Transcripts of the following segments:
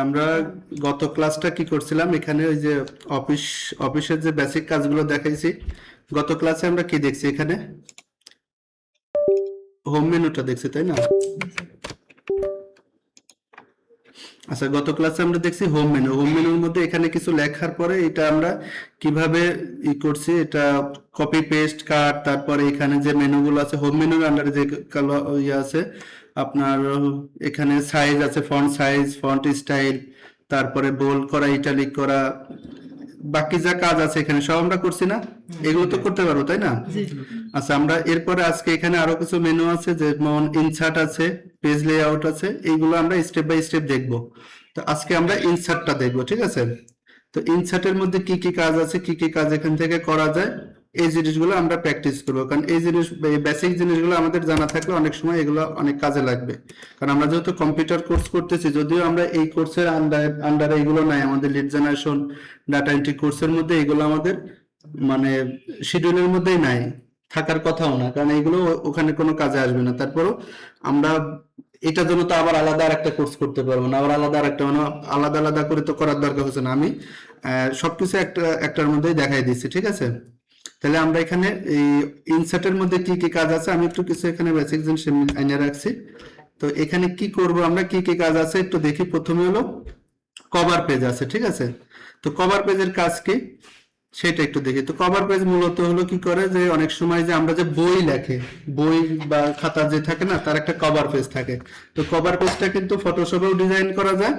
আমরা গত ক্লাসটা কি করছিলাম, এখানে ওই যে অফিসের যে বেসিক কাজগুলো দেখাইছি। গত ক্লাসে আমরা কি দেখছি, এখানে হোম মেনুটা দেখছি, তাই না? আচ্ছা, গত ক্লাসে আমরা দেখছি হোম মেনু। হোম মেনুর মধ্যে এখানে কিছু লেখার পরে এটা আমরা কিভাবে করছি, এটা কপি পেস্ট কাট, তারপরে এখানে যে মেনুগুলো আছে হোম মেনুর আন্ডারে যে ইয়ে আছে আপনার, এখানে সাইজ আছে, ফন্ট সাইজ, ফন্ট স্টাইল, তারপরে বোল্ড করা, ইটালিক করা, বাকি যা কাজ আছে এখানে সব আমরা করছি না? এগুলো তো করতে পারবো, তাই না? আচ্ছা, আমরা এরপরে আজকে এখানে আরো কিছু মেনু আছে, যেমন ইনসার্ট আছে, পেজ লেআউট আছে, এইগুলো আমরা স্টেপ বাই স্টেপ দেখবো। তো আজকে আমরা ইনসার্টটা দেখবো, ঠিক আছে? তো ইনসার্টের মধ্যে কি কি কাজ আছে, কি কি কাজ এখান থেকে করা যায়, এই জিনিসগুলো আমরা প্র্যাকটিস করবো। কারণ এই বেসিক জিনিসগুলো আমাদের জানা থাকলে অনেক সময় এগুলো অনেক কাজে লাগবে। কারণ আমরা যেহেতু কম্পিউটার কোর্স করতেছি, যদিও আমরা এই কোর্সের আন্ডারে এগুলো নাই, আমাদের লিড জেনারেশন ডাটা এন্ট্রি কোর্সের মধ্যে এগুলো আমাদের মানে শিডিউলের মধ্যেই নাই, থাকার কথাও না, কারণ এগুলো ওখানে কোনো কাজে আসবে না। তারপরও আমরা এটার জন্য তো আবার আলাদা আর একটা কোর্স করতে পারবো না, আবার আলাদা আর একটা মানে আলাদা আলাদা করে তো করার দরকার হচ্ছে না। আমি সবকিছু একটার মধ্যেই দেখাই দিচ্ছি, ঠিক আছে? তাহলে আমরা এখানে এই ইনসার্টের মধ্যে কি কি কাজ আছে, আমি একটু কিছু এখানে বেসিক জিনিস আইনে রাখছি। তো এখানে কি করব আমরা, কি কি কাজ আছে একটু দেখি। প্রথমে হলো কভার পেজ আছে, ঠিক আছে? তো কভার পেজের কাজ কি সেটা একটু দেখি। তো কভার পেজ মূলত হলো কি করে, যে অনেক সময় যে আমরা যে বই লেখে, বই বা খাতা যে থাকে না, তার একটা কভার পেজ থাকে। তো কভার পেজটা কিন্তু ফটোশপেও ডিজাইন করা যায়,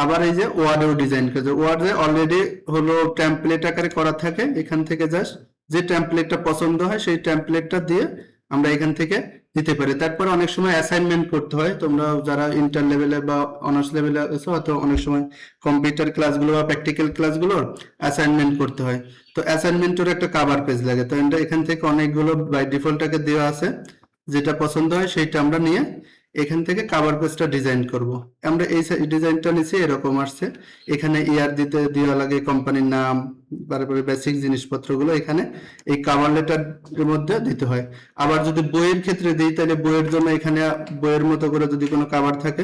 আবার এই যে ওয়ার্ডেও ডিজাইন করা যায়। ওয়ার্ডে অলরেডি হলো টেমপ্লেট আকারে করা থাকে, এখান থেকে জাস্ট যে টেমপ্লেটটা পছন্দ হয় সেই টেমপ্লেটটা দিয়ে আমরা এখান থেকে দিতে পারি। তারপরে অনেক সময় অ্যাসাইনমেন্ট করতে হয়, তোমরা যারা ইন্টার লেভেলে বা অনার্স লেভেলে আছো হয়তো অনেক সময় কম্পিউটার ক্লাসগুলো বা প্র্যাকটিক্যাল ক্লাসগুলোর অ্যাসাইনমেন্ট করতে হয়। তো অ্যাসাইনমেন্টের একটা কভার পেজ লাগে। তো এখান থেকে অনেকগুলো বাই ডিফল্টটাকে দেওয়া আছে, যেটা পছন্দ হয় সেইটা আমরা নিয়ে এখান থেকে কভার পেজটা ডিজাইন করব। আমরা এই ডিজাইনটা নিচে এরকম আসছে, এখানে ইয়ার দিতে দেওয়া লাগে, কোম্পানির নাম, তারপরে বেসিক জিনিসপত্রগুলো এখানে এই কভার লেটারের মধ্যে দিতে হয়। আবার যদি বইয়ের ক্ষেত্রে দিই, তাহলে বইয়ের জন্য এখানে বইয়ের মতো করে যদি কোনো কভার থাকে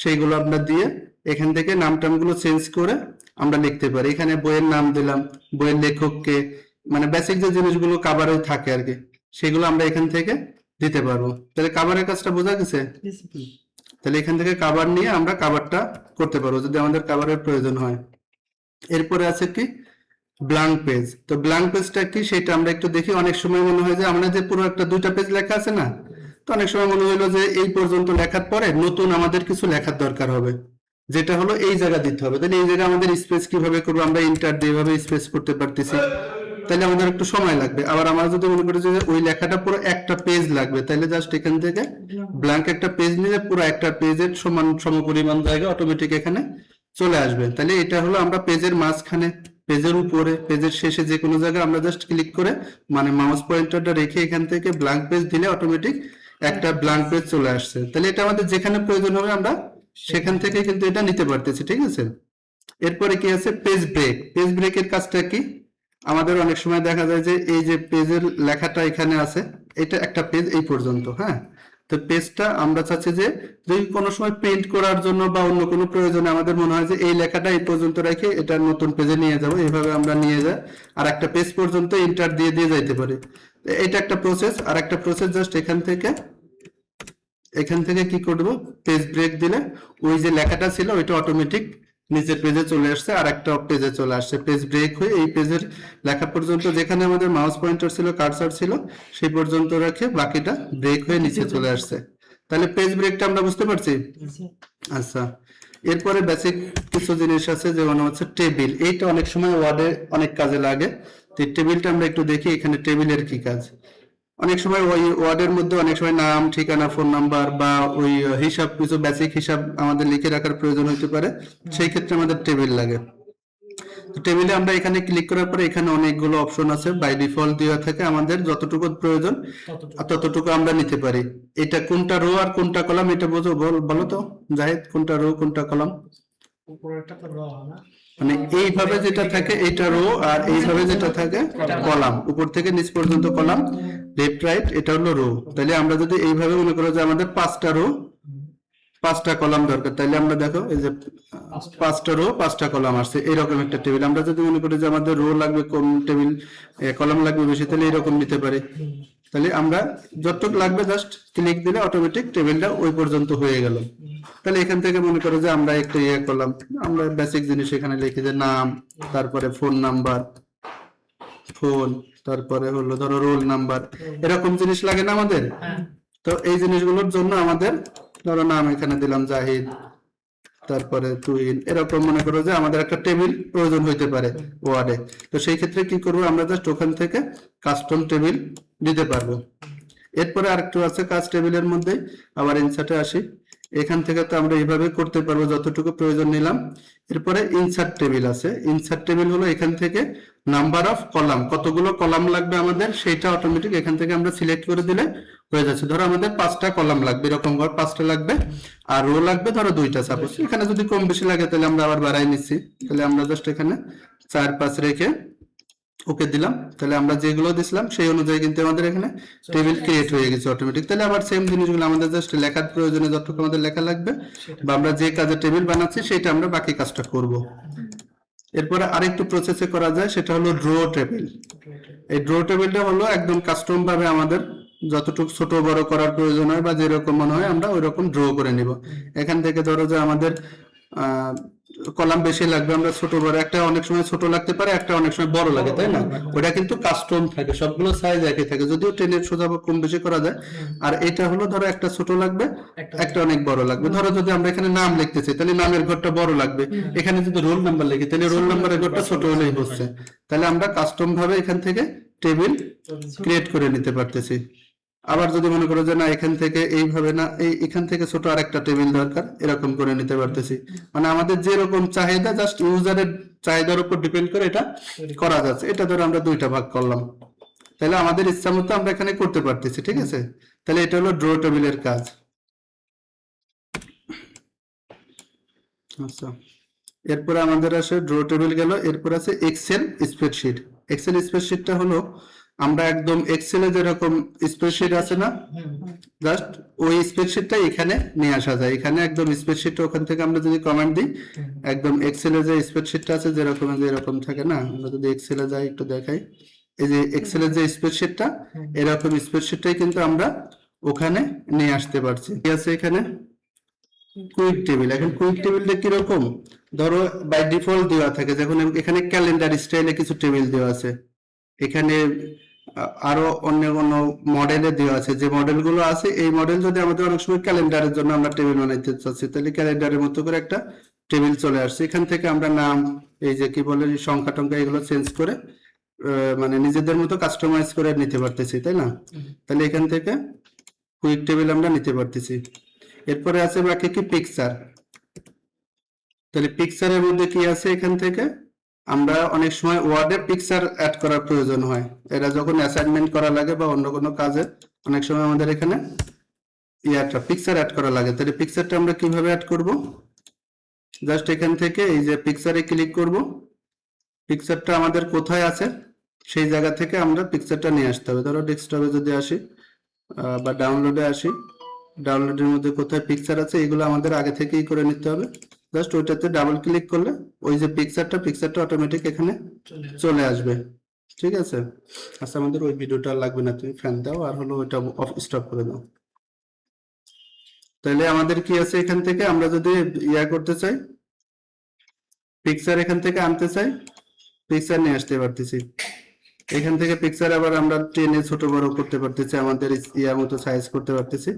সেইগুলো আমরা দিয়ে এখান থেকে নাম টামগুলো চেঞ্জ করে আমরা লিখতে পারি। এখানে বইয়ের নাম দিলাম, বইয়ের লেখককে, মানে বেসিক যে জিনিসগুলো কভারে থাকে আর কি, সেগুলো আমরা এখান থেকে দিতে পারবো। তাহলে কভারের কাজটা বোঝা গেছে? তাহলে এখান থেকে কভার নিয়ে আমরা কভারটা করতে পারবো যদি আমাদের কভারের প্রয়োজন হয়। এরপরে আছে কি ব্ল্যাঙ্ক পেজ। তো ব্ল্যাঙ্ক পেজটা কি সেটা আমরা একটু দেখি। অনেক সময় মনে হয় যে আমরা যে পুরো একটা দুইটা পেজ লেখা আছে না, তো অনেক সময় মনে হলো যে এই পর্যন্ত লেখার পরে নতুন আমাদের কিছু লেখার দরকার হবে, যেটা হলো এই জায়গা দিতে হবে। তাহলে এই জায়গা আমাদের স্পেস কিভাবে করবো, আমরা ইন্টার দিয়ে এভাবে স্পেস করতে পারতেছি, তাহলে আমাদের একটু সময় লাগবে। আবার আমরা যদি মনে করি যে ওই লেখাটা পুরো একটা পেজ লাগবে, তাহলে জাস্ট এখান থেকে ব্ল্যাঙ্ক একটা পেজ নিলে পুরো একটা পেজের সমান সমপরিমাণ জায়গা অটোমেটিক এখানে চলে আসবে। তাহলে এটা হলো আমরা পেজের মাঝখানে, পেজের উপরে, পেজের শেষে যে কোনো জায়গায় আমরা জাস্ট ক্লিক করে মানে মাউস পয়েন্টারটা রেখে এখান থেকে ব্ল্যাঙ্ক পেজ দিলে অটোমেটিক একটা ব্ল্যাঙ্ক পেজ চলে আসছে। তাহলে এটা আমাদের যেখানে প্রয়োজন হবে আমরা সেখান থেকে কিন্তু এটা নিতে পারতেছি, ঠিক আছে? এরপরে কি আছে পেজ ব্রেক। পেজ ব্রেকের কাজটা কি, আমাদের অনেক সময় দেখা যায় যে এই যে পেজের লেখাটা এখানে আছে, এটা একটা পেজ এই পর্যন্ত, হ্যাঁ? তো পেজটা আমরা চাচ্ছি যে যদি কোনো সময় প্রিন্ট করার জন্য বা অন্য কোনো প্রয়োজনে আমাদের মনে হয় যে এই লেখাটা এই পর্যন্ত রেখে এটা নতুন পেজে নিয়ে যাব, এইভাবে আমরা নিয়ে যাই আর একটা পেজ পর্যন্ত এন্টার দিয়ে দিয়ে যাইতে পারি। এটা একটা প্রসেস। আর একটা প্রসেস জাস্ট এখান থেকে কি করব, পেজ ব্রেক দিলে ওই যে লেখাটা ছিল ওইটা অটোমেটিক নিচের পেজে চলে আসছে আর একটা পেজে চলে আসছে। পেজ ব্রেক হয়ে এই পেজের লেখা পর্যন্ত যেখানে আমাদের মাউস পয়েন্টার ছিল, কার্সার ছিল, সেই পর্যন্ত রেখে বাকিটা ব্রেক হয়ে নিচে চলে আসছে। তাহলে পেজ ব্রেকটা আমরা বুঝতে পারছি। আচ্ছা, এরপরে বেসিক কিছু জিনিস আছে, যেমন হচ্ছে টেবিল। এইটা অনেক সময় ওয়ার্ডে অনেক কাজে লাগে। তো টেবিলটা আমরা একটু দেখি, এখানে টেবিলের কি কাজ। অনেক সময় ওই ওয়ার্ডের মধ্যে অনেক সময় নাম, ঠিকানা, ফোন নাম্বার বা ওই হিসাব, কিছু বেসিক হিসাব আমাদের লিখে রাখার প্রয়োজন হতে পারে, সেই ক্ষেত্রে আমাদের টেবিল লাগে। তো টেবিলে আমরা এখানে ক্লিক করার পরে এখানে অনেকগুলো অপশন আছে, বাই ডিফল্ট দেওয়া থাকে, আমাদের যতটুকু প্রয়োজন ততটুকু আমরা নিতে পারি। এটা কোনটা রো আর কোনটা কলাম এটা বোঝো, বলো তো জাহিদ, কোনটা রো কোনটা কলাম? মানে এইভাবে যেটা থাকে এটা রো, আর এইভাবে যেটা থাকে কলাম, উপর থেকে নিচ পর্যন্ত কলাম, লেফট রাইট, এটা হলো রো। তাহলে আমরা যদি এইভাবে মনে করো যে আমাদের 5টা রো, 5টা কলাম দরকার, তাইলে আমরা দেখো এই যে 5টা রো 5টা কলাম আসছে, এরকম একটা টেবিল। আমরা যদি মনে করি যে আমাদের রো লাগবে কম, টেবিল কলাম লাগবে বেশি, তাহলে এরকম নিতে পারি। তাহলে আমরা যতটুকু লাগবে জাস্ট ক্লিক দিলে অটোমেটিক টেবিলটা ওই পর্যন্ত হয়ে গেল। তাহলে এখান থেকে মনে করো যে আমরা একটা করলাম, আমরা বেসিক জিনিস এখানে লিখি যে নাম, তারপরে ফোন নাম্বার, ফোন, তারপরে হলো ধরো রোল নাম্বার, এরকম জিনিস লাগে না আমাদের। তো এই জিনিসগুলোর জন্য আমাদের ধরো নাম এখানে দিলাম জাহিদ, তারপরে তুহিন, এরকম মনে করো যে আমাদের একটা টেবিল প্রয়োজন হইতে পারে ওয়ার্ডে। তো সেই ক্ষেত্রে কি করবো, আমরা জাস্ট ওখান থেকে কাস্টম টেবিল দিতে পারবো। এরপরে আরেকটু আছে কাজ টেবিলের মধ্যে, আবার ইনসার্টে আসি। এখান থেকে তো আমরা এইভাবে করতে পারবো যতটুকু প্রয়োজন নিলাম। এরপরে ইনসার্ট টেবিল আছে। ইনসার্ট টেবিল হলো এখান থেকে নাম্বার অফ কলাম, কতগুলো কলাম লাগবে আমাদের সেটা অটোমেটিক এখান থেকে আমরা সিলেক্ট করে দিলে হয়ে যাচ্ছে। ধরো আমাদের 5টা কলাম লাগবে, এরকম করে 5টা লাগবে, আর রো লাগবে ধরো 2টা। সাপোজ এখানে যদি কম বেশি লাগে তাহলে আমরা আবার বাড়াই নিচ্ছি। তাহলে আমরা জাস্ট এখানে 4-5 রেখে ওকে দিলাম। তাহলে আমরা যেগুলো দিছিলাম সেই অনুযায়ী কিন্তু আমাদের এখানে টেবিল ক্রিয়েট হয়ে গেছে অটোমেটিক। তাহলে আবার সেম জিনিসগুলো আমাদের জাস্ট লেখার প্রয়োজনে যতটুকু আমাদের লেখা লাগবে বা আমরা যে কাজে টেবিল বানাচ্ছি সেটা আমরা বাকি কাজটা করব। এরপরে আরেকটু প্রসেসে করা যায়, সেটা হলো ড্র টেবিল। এই ড্র টেবিলটা হলো একদম কাস্টম ভাবে আমাদের যতটুকু ছোট বড় করার প্রয়োজন হয় বা যেরকম মনে হয় আমরা ওই রকম ড্র করে নিব। এখান থেকে ধরো যে আমাদের কলাম বেশি লাগবে, আমরা ছোট বড়, একটা অনেক সময় ছোট লাগতে পারে, একটা অনেক সময় বড় লাগে, তাই না? ওটা কিন্তু কাস্টম থাকে, সবগুলো সাইজ একই থাকে, যদিও টেনের সোজা কম বেশি করা যায়। আর এটা হলো ধরো একটা ছোট লাগবে, একটা অনেক বড় লাগবে। ধরো যদি আমরা এখানে নাম লিখতেছি তাহলে নামের ঘরটা বড় লাগবে, এখানে যদি রোল নাম্বার লিখি তাহলে রোল নাম্বারের ঘরটা ছোট হলেই হচ্ছে। তাহলে আমরা কাস্টম ভাবে এখান থেকে টেবিল ক্রিয়েট করে নিতে পারতেছি। আবার যদি মনে করো যে না এখান থেকে এইভাবে না, এখান থেকে ছোট আরেকটা টেবিল দরকার, এরকম করে নিতে পারতেছি। মানে আমাদের যেরকম চাহিদা জাস্ট ইউজারের চাহিদার উপর ডিপেন্ড করে এটা করা যাচ্ছে। এটা ধরো আমরা 2টা ভাগ করলাম, তাহলে আমাদের ইচ্ছা মতো আমরা এখানে করতে পারতেছি, ঠিক আছে? তাহলে এটা হলো ড্র টেবিলের কাজ। আচ্ছা, এরপরে আমাদের আসে ড্র টেবিল গেল, এরপর আছে এক্সেল স্প্রেডশিট। এক্সেল স্প্রেডশিটটা হলো আমরা একদম এক্সেলে যেরকম স্প্রেডশিট আছে না, জাস্ট ওই স্প্রেডশিটটা এখানে নিয়ে আসা যায়। এখানে একদম স্প্রেডশিটটা ওখান থেকে আমরা যদি কমান্ড দিই, একদম এক্সেলে যে স্প্রেডশিটটা আছে যেরকম থাকে না, আমরা যদি এক্সেলে যাই একটু দেখাই, এই যে এক্সেলের যে স্প্রেডশিটটা, এরকম স্প্রেডশিটটাই কিন্তু আমরা ওখানে নিয়ে আসতে পারছি। কি আছে এখানে? Quick table. এখন কুইক টেবিলটা কিরকম, ধরো বাই ডিফল্ট দেওয়া থাকে, যখন এখানে ক্যালেন্ডার স্টাইলে কিছু টেবিল দেওয়া আছে, এখানে আরো অন্য অন্য মডেলে দেওয়া আছে। যে মডেলগুলো আছে এই মডেল যদি আমাদের অনেক সময় ক্যালেন্ডারের জন্য আমরা টেবিল বানাইতে চাচ্ছি, তাহলে ক্যালেন্ডারের মতো করে একটা টেবিল চলে আসছে। এখান থেকে আমরা নাম, এই যে কি বলে সংখ্যা টংখ্যা এগুলো চেঞ্জ করে মানে নিজেদের মতো কাস্টমাইজ করে নিতে পারতেছি, তাই না? তাহলে এখান থেকে কুইক টেবিল আমরা নিতে পারতেছি। এরপরে আছে বাকি কি পিকচার। তাহলে পিকচারের মধ্যে কি আছে, এখান থেকে আমরা অনেক সময় ওয়ার্ডে পিকচার অ্যাড করার প্রয়োজন হয়, এরা যখন অ্যাসাইনমেন্ট করা লাগে বা অন্য কোনো কাজে অনেক সময় আমাদের এখানে পিকচার অ্যাড করা লাগে। তাহলে পিকচারটা আমরা কিভাবে অ্যাড করব, জাস্ট এখান থেকে এই যে পিকচারে ক্লিক করব, পিকচারটা আমাদের কোথায় আছে সেই জায়গা থেকে আমরা পিকচারটা নিয়ে আসতে হবে। ধরো ডেস্কটপে যদি আসি বা ডাউনলোডে আসি, ডাউনলোডের মধ্যে কোথায় পিকচার আছে এগুলো আমাদের আগে থেকেই করে নিতে হবে। জাস্ট ওইটাতে ডাবল ক্লিক করলে ওই যে পিকচারটা অটোমেটিক এখানে চলে আসবে, ঠিক আছে? আচ্ছা, আমাদের ওই ভিডিওটা লাগবে না, তুমি ফ্যান দাও আর হলো ওইটা অফ স্টপ করে দাও। তাহলে আমাদের কি আছে, এখান থেকে আমরা যদি করতে চাই, পিকচার এখান থেকে আনতে চাই, পিকচার নিয়ে আসতে পারতেছি। এখান থেকে পিকচার আবার আমরা টেনে ছোট বড় করতে পারতেছি, আমাদের মতো সাইজ করতে পারতেছি।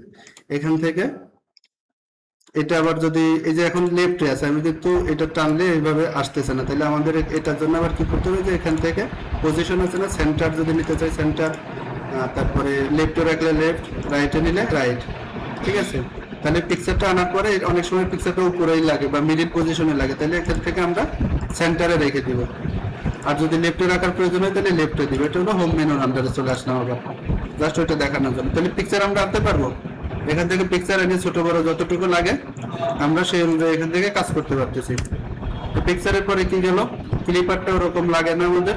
এখান থেকে এটা আবার যদি এই যে এখন লেফটে আছে, আমি কিন্তু এটা টানলে এইভাবে আসতেছে না, তাহলে আমাদের এটার জন্য আবার কি করতে হবে, যে এখান থেকে পজিশন আছে না, সেন্টার যদি নিতে চাই সেন্টার, তারপরে লেফটে রাখলে লেফট, রাইটে নিলে রাইট, ঠিক আছে? তাহলে পিকচারটা আনার পরে অনেক সময় পিকচারটা উপরেই লাগে বা মিডিল পজিশনে লাগে, তাহলে এখান থেকে আমরা সেন্টারে রেখে দিব। আর যদি লেফটে রাখার প্রয়োজন হয় তাহলে লেফটে দিব। এটা হলো হোম মেনুর আন্ডারে চলে আসলাম আবার, জাস্ট ওইটা দেখানোর জন্য। তাহলে পিকচার আমরা আনতে পারবো, এখান থেকে পিকচার এনে ছোট বড় যতটুকু লাগে আমরা সেই অনুযায়ী এখান থেকে কাজ করতে পারতেছি। তো পিকচারের পরে কি গেল, ক্লিপারটা ওরকম লাগে না আমাদের।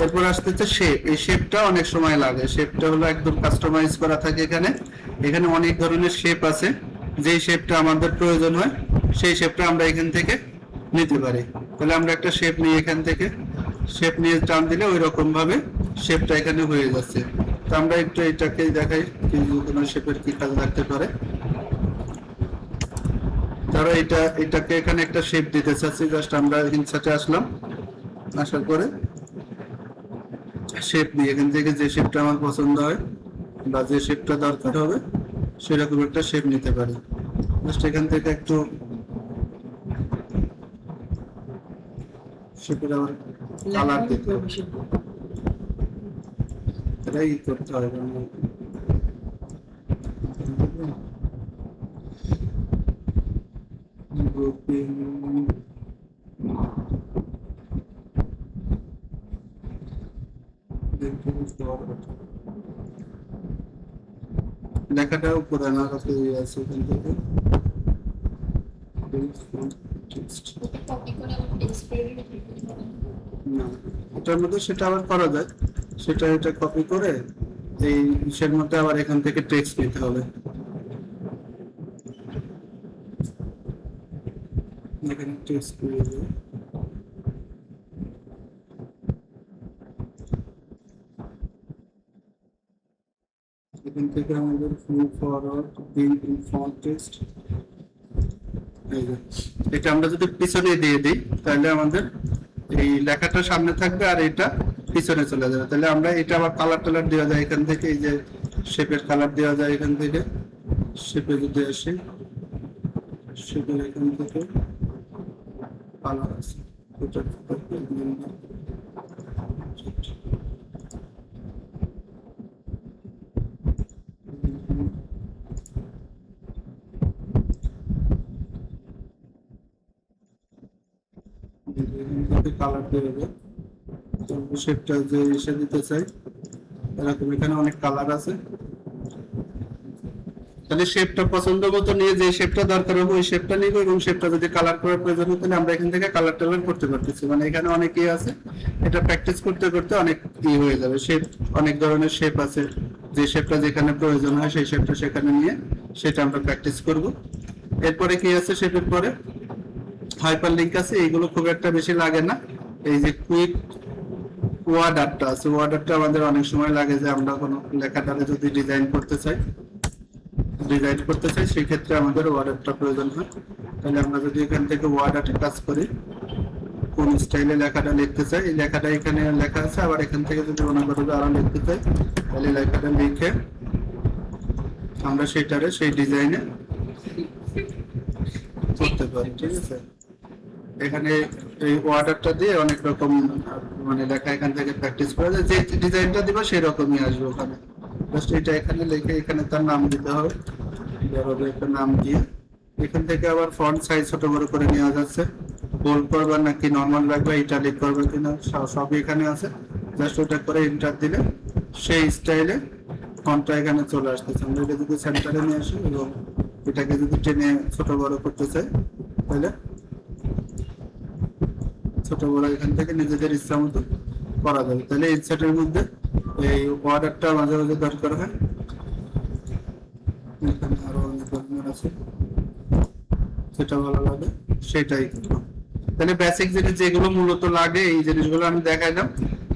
এরপর আসতেছে শেপ। এই শেপটা অনেক সময় লাগে, শেপটা হলো একদম কাস্টমাইজ করা থাকে। এখানে অনেক ধরনের শেপ আছে, যেই শেপটা আমাদের প্রয়োজন হয় সেই শেপটা আমরা এখান থেকে নিতে পারি। তাহলে আমরা একটা শেপ নিয়ে এখান থেকে শেপ নিয়ে টান দিলে ওই রকম ভাবে শেপটা এখানে হয়ে যাচ্ছে। তো আমরা একটু এটাকে দেখাই কি কোনো শেপের কি কাজ লাগতে পারে। ধরো এটাকে এখানে একটা শেপ দিতে চাচ্ছি, জাস্ট আমরা ইনসার্টে আসলাম, আসার পরে শেপ নিয়ে এখান থেকে যে শেপটা আমার পছন্দ হয় বা যে শেপটা দরকার হবে সেরকম একটা শেপ নিতে পারি। জাস্ট এখান থেকে একটু শেপের আবার কালার দিতে হবে, এটাই করতে হবে। লেখাটা উপরে না কাছে আছে এখান থেকে না, এটার মধ্যে সেটা আবার করা যায়, সেটা এটা কপি করে এই ইসের মধ্যে আবার এখান থেকে টেক্সট নিতে হবে। এখানে টেক্সট নিয়ে যাবে, এখান থেকে আমাদের full forward being in font text, এটা আমরা যদি পিছনে দিয়ে দিই তাহলে আমাদের এই লেখাটা সামনে থাকবে আর এটা পিছনে চলে যাবে। তাহলে আমরা এটা আবার কালার টালার দেওয়া যায় এখান থেকে, এই যে শেপের কালার দেওয়া যায় এখান থেকে। শেপে যদি আসি, শেপের এখান থেকে কালার আছে, এটা কালার দিয়ে দেবে। শেপটা যে এসে দিতে চাই এরকম এখানে অনেক কালার আছে। তাহলে শেপটা পছন্দ মতো নিয়ে যে শেপটা দরকার হবে ওই শেপটা নিব, এবং শেপটা যদি কালার করার প্রয়োজন হয় তাহলে আমরা এখান থেকে কালার টালার করতে পারতেছি। মানে এখানে অনেকেই আছে, এটা প্র্যাকটিস করতে করতে অনেক হয়ে যাবে। শেপ অনেক ধরনের শেপ আছে, যে শেপটা যেখানে প্রয়োজন হয় সেই শেপটা সেখানে নিয়ে সেটা আমরা প্র্যাকটিস করব। এরপরে কি আছে, শেপের পরে হাইপার লিংক আছে, এইগুলো খুব একটা বেশি লাগে না। এই যে কুইক ওয়ার্ডারটা আছে, ওয়ার্ডারটা আমাদের অনেক সময় লাগে যে আমরা কোনো লেখাটাকে যদি ডিজাইন করতে চাই সেই ক্ষেত্রে আমাদের ওয়ার্ডারটা প্রয়োজন হয়। তাহলে আমরা যদি এখান থেকে ওয়ার্ডারটা কাজ করি, কোন স্টাইলে লেখাটা লিখতে চাই, এই লেখাটা এখানে লেখা আছে, আবার এখান থেকে যদি মনে করি আরো লিখতে চাই তাহলে লেখাটা লিখে আমরা সেটারে সেই ডিজাইনে করতে পারি। ঠিক আছে, এখানে এই ওয়ার্ডারটা দিয়ে অনেক রকম মানে লেখা এখান থেকে প্র্যাকটিস করা যায়, যে ডিজাইনটা দিবা সেই রকমই আসবে ওখানে। জাস্ট এটা এখানে লিখে এখানে তার নাম দিতে হবে, ধরো একটা নাম দিয়ে এখান থেকে আবার ফন্ট সাইজ ছোট বড় করে নেওয়া যাচ্ছে, বোল্ড করবা নাকি নরমাল রাখবা, ইটালিক করবে কিনা সবই এখানে আছে। জাস্ট ওটা করে এন্টার দিলে সেই স্টাইলে ফন্টটা এখানে চলে আসতেছে। আমরা এটা যদি সেন্টারে নিয়ে আসি এবং এটাকে যদি টেনে ছোট বড় করতে চাই তাহলে ছোট বড় এখান থেকে নিজেদের ইচ্ছা মতো করা যাবে। তাহলে ইনসার্টের মধ্যে এই অর্ডারটা মাঝে মাঝে দরকার হয়, এখানে আরো অনেক ধরনের আছে, সেটা ভালো লাগে সেটাই। তাহলে বেসিক জিনিস যেগুলো মূলত লাগে এই জিনিসগুলো আমি দেখাইলাম,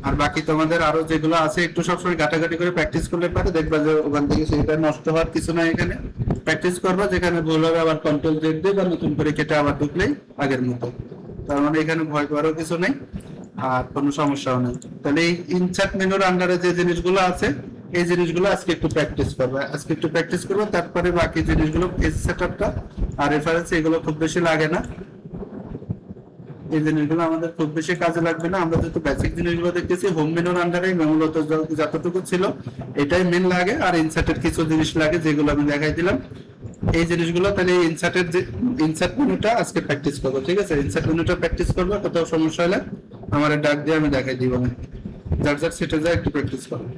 আর বাকি তোমাদের আরো যেগুলো আছে একটু সবসময় ঘাটাঘাটি করে প্র্যাকটিস করলে পারে, দেখবা যে ওখান থেকে সেটা নষ্ট হওয়ার কিছু না। এখানে প্র্যাকটিস করবা, যেখানে ভুল হবে আবার কন্ট্রোল জেড দিয়ে বা নতুন করে কেটে আবার ঢুকলেই আগের মতো। তার মানে এখানে ভয় পাওয়ারও কিছু নেই আর কোনো সমস্যাও নেই। তাহলে এই ইনসার্ট মেনুর আন্ডারে যে জিনিসগুলো আছে এই জিনিসগুলো আজকে একটু প্র্যাকটিস করবে, তারপরে বাকি জিনিসগুলো পেজ সেটআপটা আর রেফারেন্স এগুলো খুব বেশি লাগে না, এই জিনিসগুলো আমাদের খুব বেশি কাজে লাগবে না। আমরা যেহেতু বেসিক জিনিসগুলো দেখতেছি, হোম মেনুর আন্ডারে মূলত যতটুকু ছিল এটাই মেন লাগে, আর ইনসার্টের কিছু জিনিস লাগে যেগুলো আমি দেখাই দিলাম এই জিনিসগুলো। তাহলে ইনসার্ট মেনুটা আজকে প্র্যাকটিস করবো। ঠিক আছে, ইনসার্ট মেনুটা প্র্যাকটিস করবো, কোথাও সমস্যা হলে আমার ডাক দিয়ে আমি দেখাই দিব না, যার সেটা যায় একটু প্র্যাকটিস করবো।